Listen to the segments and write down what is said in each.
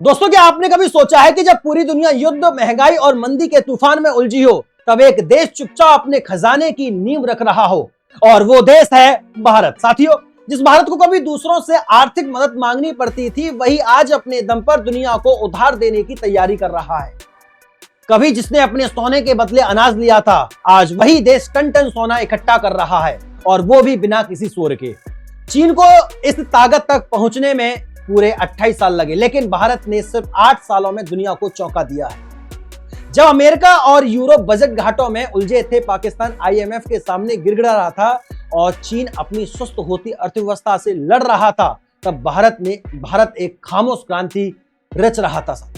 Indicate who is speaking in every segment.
Speaker 1: दोस्तों, क्या आपने कभी सोचा है कि जब पूरी दुनिया युद्ध, महंगाई और मंदी के तूफान में उलझी हो, तब एक देश चुपचाप अपने खजाने की नींव रख रहा हो? और वो देश है भारत। साथियों, जिस भारत को कभी दूसरों से आर्थिक मदद मांगनी पड़ती थी, वही आज अपने दम पर दुनिया को उधार देने की तैयारी कर रहा है। कभी जिसने अपने सोने के बदले अनाज लिया था, आज वही देश टन टन सोना इकट्ठा कर रहा है, और वो भी बिना किसी शोर के। चीन को इस ताकत तक पहुंचने में पूरे 28 साल लगे, लेकिन भारत ने सिर्फ 8 सालों में दुनिया को चौंका दिया है। जब अमेरिका और यूरोप बजट घाटों में उलझे थे, पाकिस्तान IMF के सामने गिड़गिड़ा रहा था और चीन अपनी सुस्त होती अर्थव्यवस्था से लड़ रहा था, तब भारत एक खामोश क्रांति रच रहा था।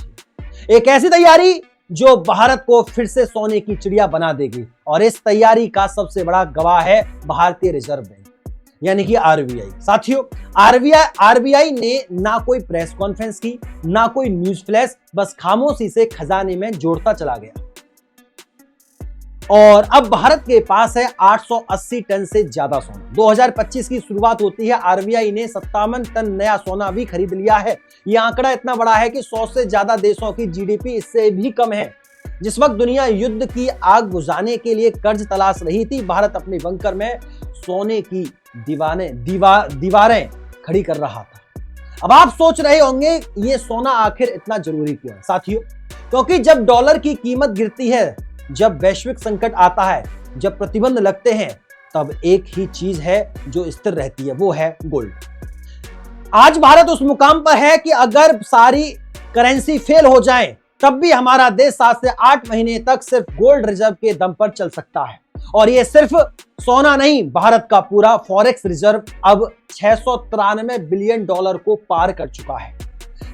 Speaker 1: एक ऐसी तैयारी जो भारत को फिर से सोने की चिड़िया बना देगी, और इस तैयारी का सबसे बड़ा गवाह है भारतीय रिजर्व बैंक, यानी कि RBI। साथियों, RBI ने ना कोई प्रेस कॉन्फ्रेंस की, ना कोई न्यूज फ्लैश, बस खामोशी से खजाने में जोड़ता चला गया। और अब भारत के पास है 880 टन से ज्यादा सोना। 2025 की शुरुआत होती है, RBI ने 57 टन नया सोना भी खरीद लिया है। यह आंकड़ा इतना बड़ा है कि 100 से ज्यादा देशों की GDP इससे भी कम है। जिस वक्त दुनिया युद्ध की आग बुझाने के लिए कर्ज तलाश रही थी, भारत अपने बंकर में सोने की दीवारें खड़ी कर रहा था। अब आप सोच रहे होंगे, ये सोना आखिर इतना जरूरी क्यों है? साथियों, क्योंकि जब डॉलर की कीमत गिरती है, जब वैश्विक संकट आता है, जब प्रतिबंध लगते हैं, तब एक ही चीज है जो स्थिर रहती है, वो है गोल्ड। आज भारत उस मुकाम पर है कि अगर सारी करेंसी फेल हो जाए, तब भी हमारा देश 7 से 8 महीने तक सिर्फ गोल्ड रिजर्व के दम पर चल सकता है। और ये सिर्फ सोना नहीं, भारत का पूरा फॉरेक्स रिजर्व अब 693 बिलियन डॉलर को पार कर चुका है।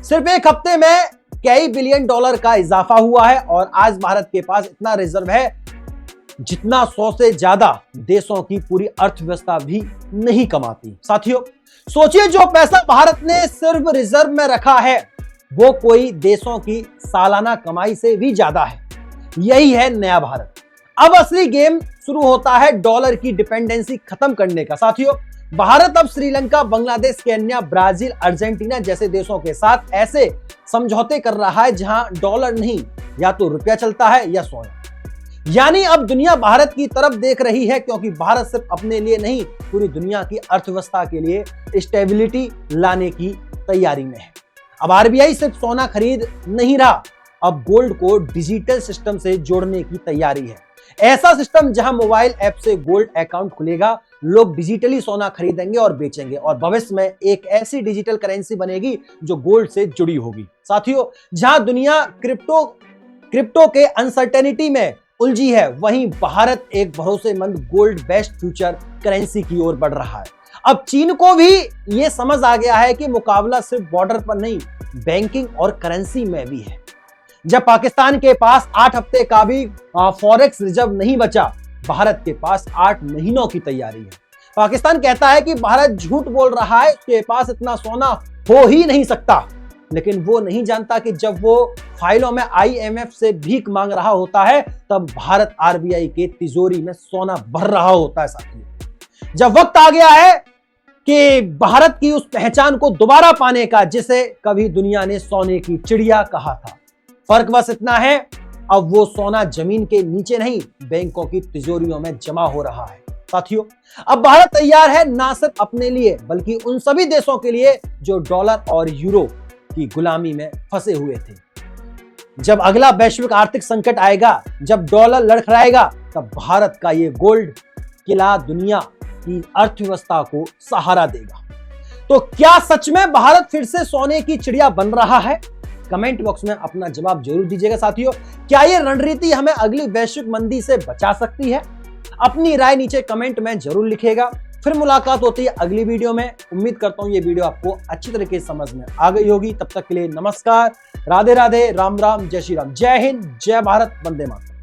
Speaker 1: सिर्फ एक हफ्ते में कई बिलियन डॉलर का इजाफा हुआ है, और आज भारत के पास इतना रिजर्व है जितना 100 से ज्यादा देशों की पूरी अर्थव्यवस्था भी नहीं कमाती। साथियों, सोचिए, जो पैसा भारत ने सिर्फ रिजर्व में रखा है, वो कोई देशों की सालाना कमाई से भी ज्यादा है। यही है नया भारत। अब असली गेम शुरू होता है डॉलर की डिपेंडेंसी खत्म करने का। साथियों, भारत अब Sri Lanka, Bangladesh, Kenya, Brazil, Argentina जैसे देशों के साथ ऐसे समझौते कर रहा है जहां डॉलर नहीं, या तो रुपया चलता है या सोना। यानी अब दुनिया भारत की तरफ देख रही है, क्योंकि भारत सिर्फ अपने लिए नहीं, पूरी दुनिया की अर्थव्यवस्था के लिए स्टेबिलिटी लाने की तैयारी में है। अब RBI सिर्फ सोना खरीद नहीं रहा, अब गोल्ड को डिजिटल सिस्टम से जोड़ने की तैयारी है। ऐसा सिस्टम जहां मोबाइल ऐप से गोल्ड अकाउंट खुलेगा, लोग डिजिटली सोना खरीदेंगे और बेचेंगे, और भविष्य में एक ऐसी डिजिटल करेंसी बनेगी जो गोल्ड से जुड़ी होगी। साथियों, जहां दुनिया क्रिप्टो के अनसर्टेनिटी में उलझी है, वहीं भारत एक भरोसेमंद गोल्ड बेस्ड फ्यूचर करेंसी की ओर बढ़ रहा है। अब चीन को भी यह समझ आ गया है कि मुकाबला सिर्फ बॉर्डर पर नहीं, बैंकिंग और करेंसी में भी है। जब पाकिस्तान के पास 8 हफ्ते का भी फॉरेक्स रिजर्व नहीं बचा, भारत के पास 8 महीनों की तैयारी है। पाकिस्तान कहता है कि भारत झूठ बोल रहा है, उसके पास इतना सोना हो ही नहीं सकता, लेकिन वो नहीं जानता कि जब वो फाइलों में IMF से भीख मांग रहा होता है, तब भारत RBI के तिजोरी में सोना भर रहा होता है। साथियों, जब वक्त आ गया है कि भारत की उस पहचान को दोबारा पाने का, जिसे कभी दुनिया ने सोने की चिड़िया कहा था। फर्क बस इतना है, अब वो सोना जमीन के नीचे नहीं, बैंकों की तिजोरियों में जमा हो रहा है। साथियों, अब भारत तैयार है ना सिर्फ अपने लिए, बल्कि उन सभी देशों के लिए जो डॉलर और यूरो की गुलामी में फंसे हुए थे। जब अगला वैश्विक आर्थिक संकट आएगा, जब डॉलर लड़खड़ाएगा, तब भारत का ये गोल्ड किला दुनिया की अर्थव्यवस्था को सहारा देगा। तो क्या सच में भारत फिर से सोने की चिड़िया बन रहा है? कमेंट बॉक्स में अपना जवाब जरूर दीजिएगा। साथियों, क्या ये रणनीति हमें अगली वैश्विक मंदी से बचा सकती है? अपनी राय नीचे कमेंट में जरूर लिखिएगा। फिर मुलाकात होती है अगली वीडियो में। उम्मीद करता हूं ये वीडियो आपको अच्छी तरीके से समझ में आ गई होगी। तब तक के लिए नमस्कार, राधे राधे, राम राम, जय श्री राम, जय हिंद, जय भारत, वंदे मातरम।